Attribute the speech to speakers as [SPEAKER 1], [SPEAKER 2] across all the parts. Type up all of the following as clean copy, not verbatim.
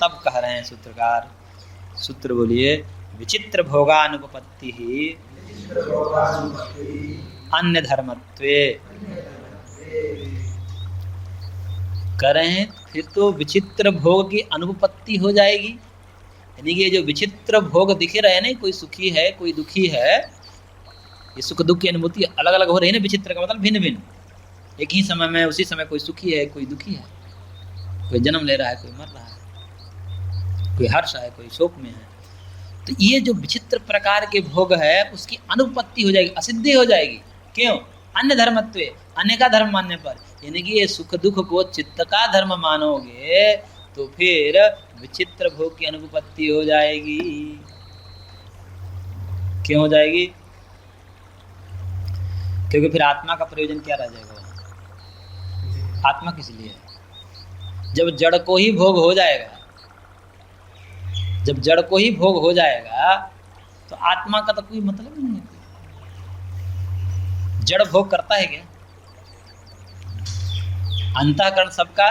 [SPEAKER 1] तब कह रहे हैं सूत्रकार, सूत्र बोलिए, विचित्र भोगानुपपत्ति ही अन्य धर्मत्वे। कह रहे हैं फिर तो विचित्र भोग की अनुपपत्ति हो जाएगी, यानी कि ये जो विचित्र भोग दिख रहे हैं ना, कोई सुखी है कोई दुखी है, ये सुख दुख की अनुभूति अलग अलग हो रही है ना। विचित्र का मतलब भिन्न भिन्न, एक ही समय में उसी समय कोई सुखी है कोई दुखी है, कोई जन्म ले रहा है कोई मर रहा है, कोई हर्ष है कोई शोक में है। तो ये जो विचित्र प्रकार के भोग है उसकी अनुपपत्ति हो जाएगी, असिद्धि हो जाएगी। क्यों? अन्य धर्मत्वे, अन्य का धर्म मानने पर। यानी कि ये सुख दुख को चित्त का धर्म मानोगे तो फिर विचित्र भोग की अनुपपत्ति हो जाएगी। क्यों हो जाएगी? क्योंकि फिर आत्मा का प्रयोजन क्या रह जाएगा? आत्मा किस लिए है? जब जड़ को ही भोग हो जाएगा, जब जड़ को ही भोग हो जाएगा तो आत्मा का तो कोई मतलब नहीं है। जड़ भोग करता है क्या? अंतःकरण सबका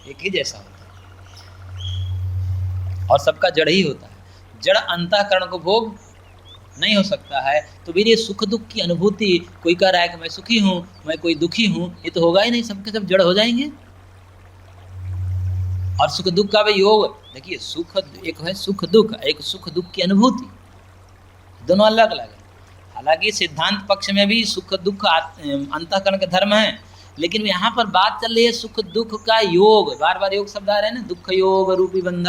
[SPEAKER 1] एक ही जैसा होता है और सबका जड़ ही होता है। जड़ अंतःकरण को भोग नहीं हो सकता है, तो फिर ये सुख दुख की अनुभूति, कोई कह रहा है कि मैं सुखी हूँ मैं कोई दुखी हूँ, ये तो होगा ही नहीं, सबके सब जड़ हो जाएंगे। और सुख दुख का भी योग, देखिए सुख एक है सुख दुख, एक सुख दुख की अनुभूति, दोनों अलग अलग है। हालांकि सिद्धांत पक्ष में भी सुख दुख अंतःकरण के धर्म है, लेकिन यहाँ पर बात चल रही है सुख दुख का योग। बार बार योग शब्द आ रहे हैं ना, दुख योग रूपी बंध,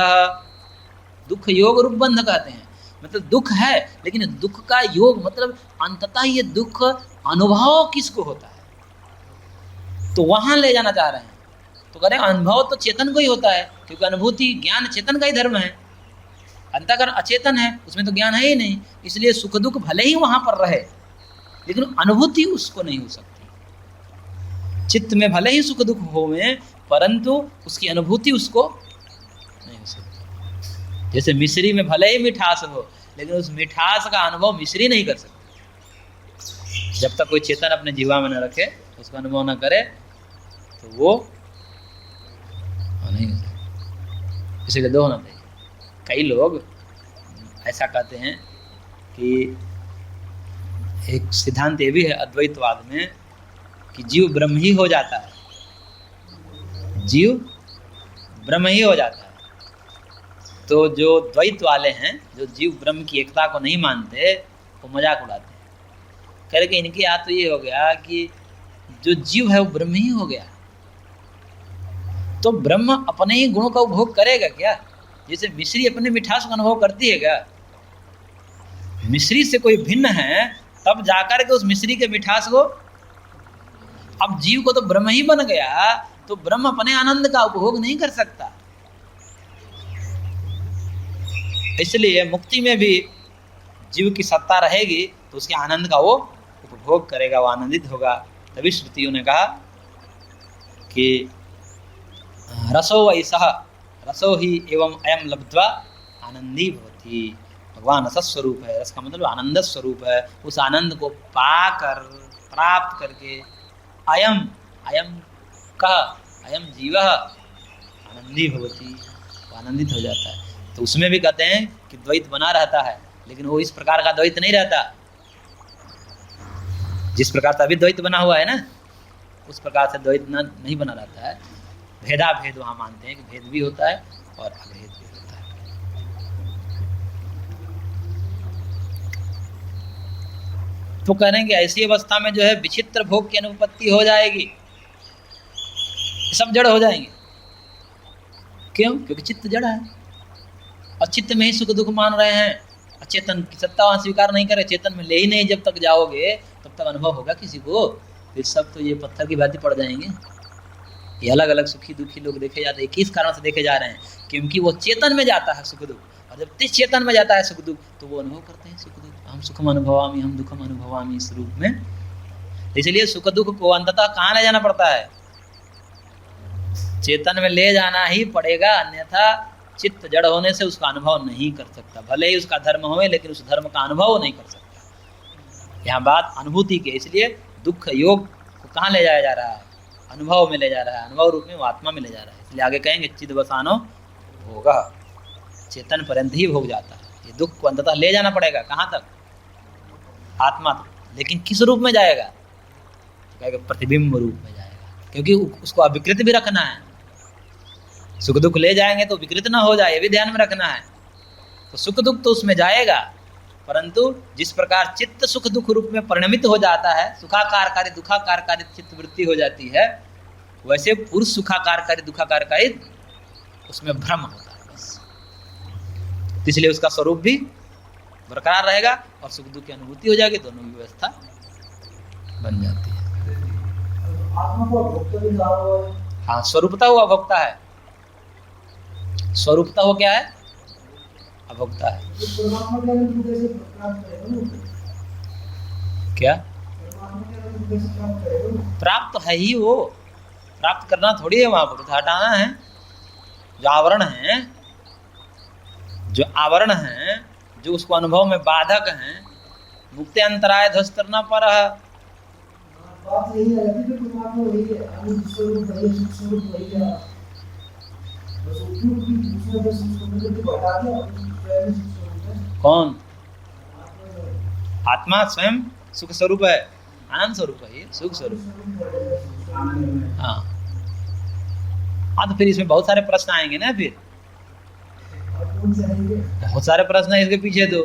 [SPEAKER 1] दुख योग रूप बंध कहते हैं। मतलब दुख है लेकिन दुख का योग, मतलब अंततः ये दुख अनुभव किसको होता है, तो वहां ले जाना चाह रहे हैं। तो कह रहे हैं अनुभव तो चेतन को ही होता है, क्योंकि अनुभूति ज्ञान चेतन का ही धर्म है। अंतःकरण अचेतन है, उसमें तो ज्ञान है ही नहीं, इसलिए सुख दुख भले ही वहां पर रहे लेकिन अनुभूति उसको नहीं हो सकती। चित्त में भले ही सुख दुख होवे परंतु उसकी अनुभूति उसको नहीं हो सकती। जैसे मिश्री में भले ही मिठास हो लेकिन उस मिठास का अनुभव मिश्री नहीं कर सकती। जब तक कोई चेतन अपने जीवा में न रखे, उसका अनुभव न करे, तो वो नहीं हो सकता। इसीलिए दो होना चाहिए। कई लोग ऐसा कहते हैं कि एक सिद्धांत ये भी है अद्वैतवाद में कि जीव ब्रह्म ही हो जाता है, जीव ब्रह्म ही हो जाता है। तो जो द्वैत वाले हैं, जो जीव ब्रह्म की एकता को नहीं मानते, वो मजाक उड़ाते हैं। कह रहे कि इनके यहाँ तो ये हो गया कि जो जीव है वो ब्रह्म ही हो गया, तो ब्रह्म अपने ही गुणों का उपभोग करेगा क्या? जैसे मिश्री अपने मिठास का अनुभव करती है क्या? मिश्री से कोई भिन्न है तब जाकर के उस मिश्री के मिठास को, अब जीव को तो ब्रह्म ही बन गया, तो ब्रह्म अपने आनंद का उपभोग नहीं कर सकता। इसलिए मुक्ति में भी जीव की सत्ता रहेगी तो उसके आनंद का वो उपभोग करेगा, वो आनंदित होगा। तभी श्रुतियों ने कहा कि रसो वैसः रसो ही एवं अयम लब्ध्वा आनंदी भवति। भगवान रस स्वरूप है, रस का मतलब आनंद स्वरूप है। उस आनंद को पाकर, प्राप्त करके अयम अयम कह अयम जीवः आनंदी भवति, आनंदित हो जाता है। तो उसमें भी कहते हैं कि द्वैत बना रहता है, लेकिन वो इस प्रकार का द्वैत नहीं रहता जिस प्रकार से अभी द्वैत बना हुआ है ना, उस प्रकार से द्वैत नहीं बना रहता है। भेदा भेद वहाँ मानते हैं कि भेद भी होता है और अभेद भी होता है। तो कह रहे हैं कि ऐसी अवस्था में जो है विचित्र भोग की अनुपत्ति हो जाएगी, सब जड़ हो जाएंगे। क्यों? क्योंकि चित्त जड़ है और चित्त में ही सुख दुख मान रहे हैं। अचेतन की सत्ता वहाँ स्वीकार नहीं करे, चेतन में ले ही नहीं। जब तक जाओगे तब तक अनुभव होगा किसी को, फिर सब तो ये पत्थर की भांति पड़ जाएंगे। ये अलग अलग सुखी दुखी लोग देखे जाते हैं, किस कारण से देखे जा रहे हैं? क्योंकि वो चेतन में जाता है सुख दुख, और जब तिस चेतन में जाता है सुख दुख तो वो अनुभव करते हैं सुख दुख। हम सुखम अनुभवामी हम दुखम अनुभवामी, इस रूप में। इसलिए सुख दुख को अंततः कहाँ ले जाना पड़ता है? चेतन में ले जाना ही पड़ेगा, अन्यथा चित्त जड़ होने से उसका अनुभव नहीं कर सकता। भले ही उसका धर्म होवे लेकिन उस धर्म का अनुभव नहीं कर सकता। यहाँ बात अनुभूति की, इसलिए दुख योग को कहाँ ले जाया जा रहा है? अनुभव में ले जा रहा है, अनुभव रूप में वो आत्मा में ले जा रहा है। इसलिए आगे कहेंगे चिद बसानो भोगा, चेतन पर्यंत ही भोग जाता है। ये दुख को अंततः ले जाना पड़ेगा, कहाँ तक? आत्मा तक। लेकिन किस रूप में जाएगा? तो कहेगा प्रतिबिंब रूप में जाएगा, क्योंकि उसको अविकृत भी रखना है। सुख दुख ले जाएंगे तो विकृत ना हो जाए, ये भी ध्यान में रखना है। तो सुख दुख तो उसमें जाएगा, परंतु जिस प्रकार चित्त सुख दुख रूप में परिणमित हो जाता है, सुखाकारकारी दुखाकारकारी चित्त वृत्ति हो जाती है, वैसे पुरुष सुखाकारकारी दुखाकारकारी उसमें भ्रम होता है बस। इसलिए उसका स्वरूप भी बरकरार रहेगा और सुख दुख की अनुभूति हो जाएगी, दोनों की व्यवस्था बन जाती है। हाँ, स्वरूपता वो अभोक्ता है। स्वरूपता वो क्या है? अभोक्ता है। क्या प्राप्त है ही वो, प्राप्त करना थोड़ी है, वहां पर हटाना है। जो आवरण है, जो आवरण है, जो उसको अनुभव में बाधक हैं, मुक्ति अंतराय ध्वस्त करना पर है। कौन? आत्मा स्वयं सुख स्वरूप है, आनंद स्वरूप है, ये सुख स्वरूप। हाँ हाँ, तो फिर इसमें बहुत सारे प्रश्न आएंगे ना, फिर बहुत सारे प्रश्न है इसके पीछे। तो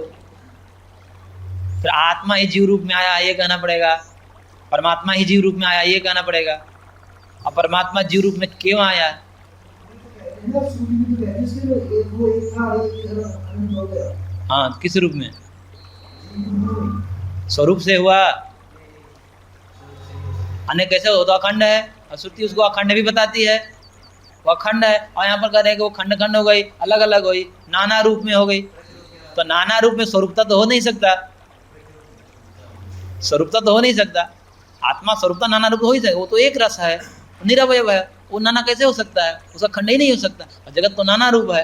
[SPEAKER 1] फिर आत्मा ही जीव रूप में आया, ये कहना पड़ेगा। परमात्मा ही जीव रूप में आया, ये कहना पड़ेगा। अब परमात्मा जीव रूप में क्यों आया? हाँ, किस रूप में? स्वरूप से हुआ। अन्य कैसे हो? तो अखंड है, और श्रुति उसको अखंड भी बताती है, वो अखंड है। और यहाँ पर कह रहे हैं कि वो खंड खंड हो गई, अलग अलग हुई, नाना रूप में हो गई। तो नाना रूप में स्वरूपता तो हो नहीं सकता, स्वरूपता तो हो नहीं सकता। आत्मा स्वरूपता नाना रूप हो ही सकता, वो तो एक रस है, निरवय है, वो नाना कैसे हो सकता है? उसका खंड ही नहीं हो सकता। और जगत तो नाना रूप है।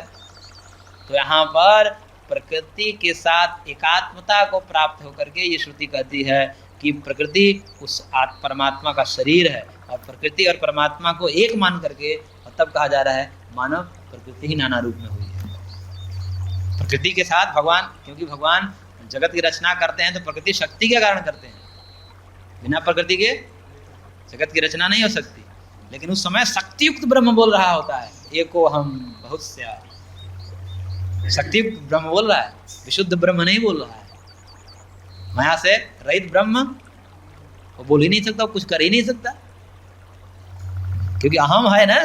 [SPEAKER 1] तो यहाँ पर प्रकृति के साथ एकात्मता को प्राप्त होकर के ये श्रुति कहती है कि प्रकृति उस परमात्मा का शरीर है, और प्रकृति और परमात्मा को एक मान करके, और तब कहा जा रहा है मानव प्रकृति ही नाना रूप में हुई है। प्रकृति के साथ भगवान, क्योंकि भगवान जगत की रचना करते हैं तो प्रकृति शक्ति के कारण करते हैं, बिना प्रकृति के जगत की रचना नहीं हो सकती। लेकिन उस समय शक्तियुक्त ब्रह्म बोल रहा होता है, एको हम बहुत से, शक्तियुक्त ब्रह्म बोल रहा है, विशुद्ध ब्रह्म नहीं बोल रहा है। माया से रहित ब्रह्म वो बोल ही नहीं सकता, वो कुछ कर ही नहीं सकता, क्योंकि अहम है ना,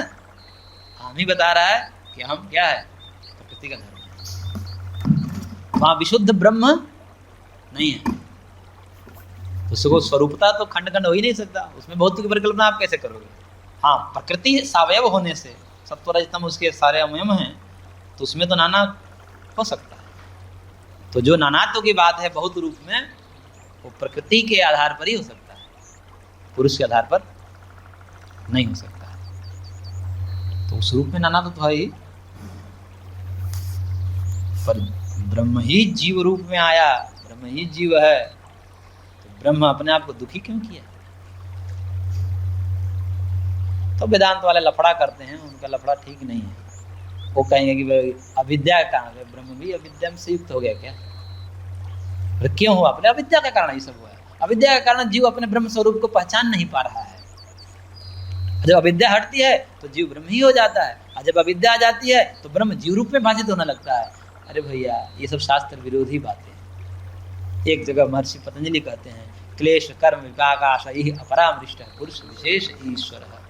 [SPEAKER 1] हम ही बता रहा है कि हम क्या है, प्रकृति का धर्म। वहां विशुद्ध ब्रह्म नहीं है, उसको स्वरूपता तो खंड खंड हो ही नहीं सकता, उसमें भौतिक की परिकल्पना आप कैसे करोगे? हाँ, प्रकृति सावयव होने से, सत्व रजतम उसके सारे अवयव हैं, तो उसमें तो नाना हो सकता है। तो जो नानात्व की बात है बहुत रूप में, वो प्रकृति के आधार पर ही हो सकता है, पुरुष के आधार पर नहीं हो सकता है। तो उस रूप में नानात्व तो है ही, पर ब्रह्म ही जीव रूप में आया, ब्रह्म ही जीव है, तो ब्रह्म अपने आप को दुखी क्यों किया? तो वेदांत वाले लफड़ा करते हैं, उनका लफड़ा ठीक नहीं है। वो कहेंगे कि अविद्या का कारण है, ब्रह्म भी अविद्या में से युक्त हो गया क्या? क्यों हुआ? अपने अविद्या का कारण ये सब हुआ है। अविद्या के कारण जीव अपने ब्रह्म स्वरूप को पहचान नहीं पा रहा है। जब अविद्या हटती है तो जीव ब्रह्म ही हो जाता है, और जब अविद्या आ जाती है तो ब्रह्म जीव रूप में भाषित होने लगता है। अरे भैया, ये सब शास्त्र विरोधी बातें। एक जगह महर्षि पतंजलि कहते हैं, क्लेश कर्म विपाक आशा यही अपरामृष्ट पुरुष विशेष ईश्वर है।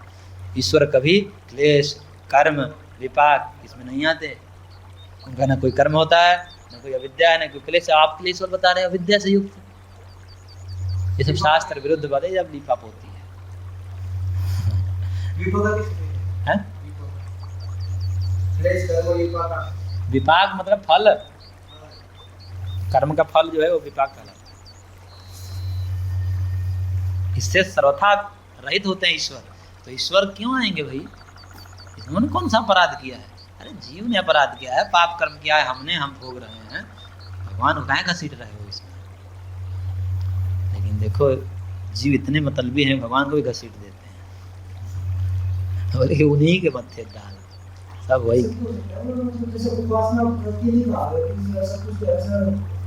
[SPEAKER 1] ईश्वर कभी क्लेश कर्म विपाक इसमें नहीं आते। उनका ना कोई कर्म होता है, ना कोई अविद्या है, ना कोई क्लेश। आप क्लेश ईश्वर बता रहे हैं अविद्या से युक्त, ये सब शास्त्र विरुद्ध बातें जब लिपाप होती है। विपाक मतलब फल, कर्म का फल जो है वो विपाक कहलाता है। इससे सर्वथा रहित होते हैं ईश्वर। तो ईश्वर क्यों आएंगे भाई? इन्होंने कौन सा अपराध किया है? अरे जीव ने अपराध किया है, पाप कर्म किया है हमने, हम भोग रहे हैं। भगवान उठाए घसीट रहे हो इसमें। लेकिन देखो, जीव इतने मतलबी हैं, भगवान को भी घसीट देते हैं, और उन्हीं के मत्थे डाल। सब वही।
[SPEAKER 2] जैसे उपासना के लिए कहा है कि ऐसा कुछ ऐसा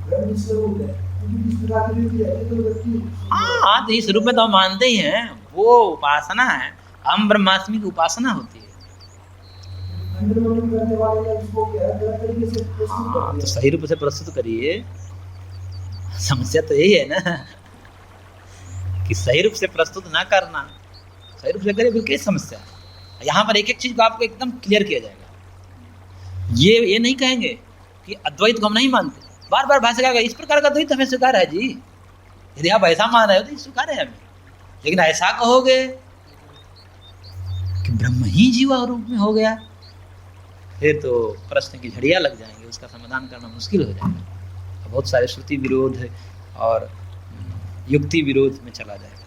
[SPEAKER 2] ब्रह्म स्वरूप है, क्योंकि इस प्रकार की भी है तो व्यक्ति।
[SPEAKER 1] हाँ तो इस रूप में तो हम मानते ही हैं, वो उपासना है, हम ब्रह्मास्मि की उपासना होती है।
[SPEAKER 2] करने वाले ने उसको क्या है गलत तरीके से प्रस्तुत कर
[SPEAKER 1] हाँ तो
[SPEAKER 2] दिया।
[SPEAKER 1] सही रूप से प्रस्तुत करिए, समस्या तो यही है ना कि सही रूप से प्रस्तुत ना करना, सही रूप से करिए, बिल्कुल समस्या है। यहाँ पर एक एक चीज को आपको एकदम क्लियर किया जाएगा। ये नहीं कहेंगे कि अद्वैत को हम नहीं मानते, बार बार भाषा का इस प्रकार का द्वैत हमें स्वीकार है जी, यदि आप ऐसा मान रहे हो तो स्वीकार है हमें, लेकिन ऐसा कहोगे कि ब्रह्म ही जीवा रूप में हो गया, फिर तो प्रश्न की झड़ियाँ लग जाएंगे, उसका समाधान करना मुश्किल हो जाएगा, बहुत सारे श्रुति विरोध और युक्ति विरोध में चला जाएगा।